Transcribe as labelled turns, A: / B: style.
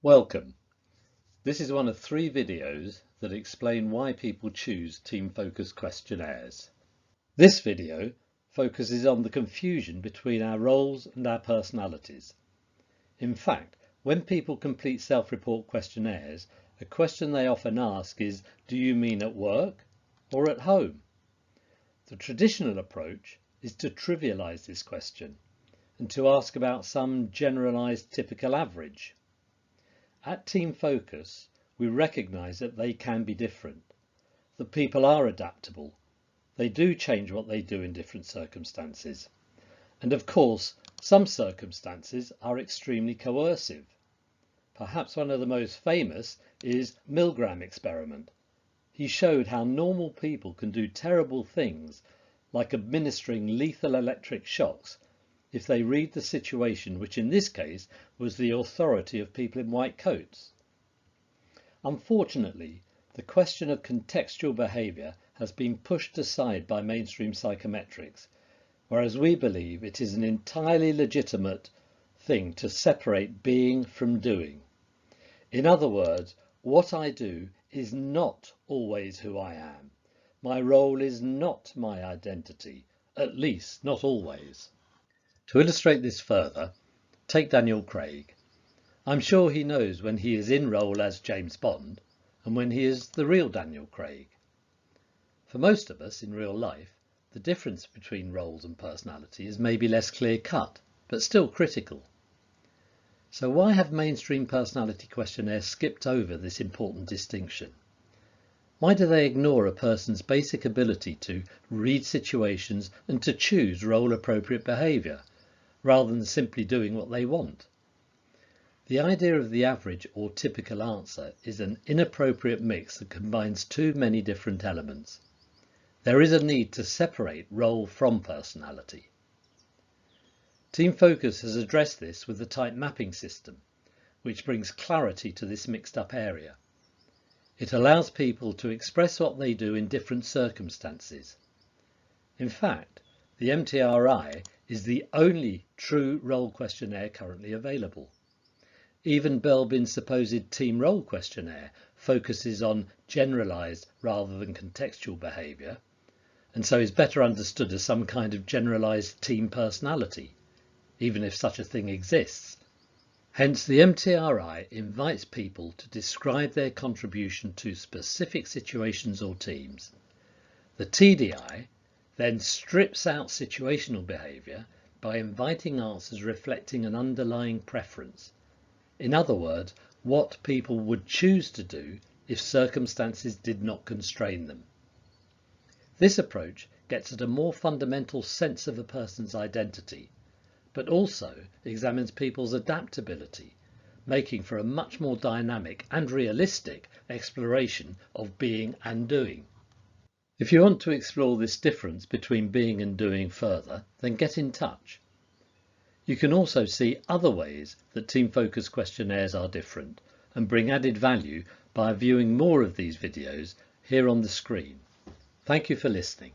A: Welcome. This is one of 3 videos that explain why people choose team-focused questionnaires. This video focuses on the confusion between our roles and our personalities. In fact, when people complete self-report questionnaires, a question they often ask is, do you mean at work or at home? The traditional approach is to trivialize this question and to ask about some generalized typical average. At Team Focus, we recognise that they can be different, that people are adaptable, they do change what they do in different circumstances, and of course some circumstances are extremely coercive. Perhaps one of the most famous is Milgram experiment. He showed how normal people can do terrible things like administering lethal electric shocks if they read the situation, which in this case was the authority of people in white coats. Unfortunately, the question of contextual behaviour has been pushed aside by mainstream psychometrics, whereas we believe it is an entirely legitimate thing to separate being from doing. In other words, what I do is not always who I am. My role is not my identity, at least not always. To illustrate this further, take Daniel Craig. I'm sure he knows when he is in role as James Bond and when he is the real Daniel Craig. For most of us in real life, the difference between roles and personality is maybe less clear-cut, but still critical. So why have mainstream personality questionnaires skipped over this important distinction? Why do they ignore a person's basic ability to read situations and to choose role-appropriate behaviour, rather than simply doing what they want? The idea of the average or typical answer is an inappropriate mix that combines too many different elements. There is a need to separate role from personality. Team Focus has addressed this with the type mapping system, which brings clarity to this mixed up area. It allows people to express what they do in different circumstances. In fact, the MTRI is the only true role questionnaire currently available. Even Belbin's supposed team role questionnaire focuses on generalised rather than contextual behaviour, and so is better understood as some kind of generalised team personality, even if such a thing exists. Hence, the MTRI invites people to describe their contribution to specific situations or teams. The TDI then strips out situational behaviour by inviting answers reflecting an underlying preference. In other words, what people would choose to do if circumstances did not constrain them. This approach gets at a more fundamental sense of a person's identity, but also examines people's adaptability, making for a much more dynamic and realistic exploration of being and doing. If you want to explore this difference between being and doing further, then get in touch. You can also see other ways that Team Focus questionnaires are different and bring added value by viewing more of these videos here on the screen. Thank you for listening.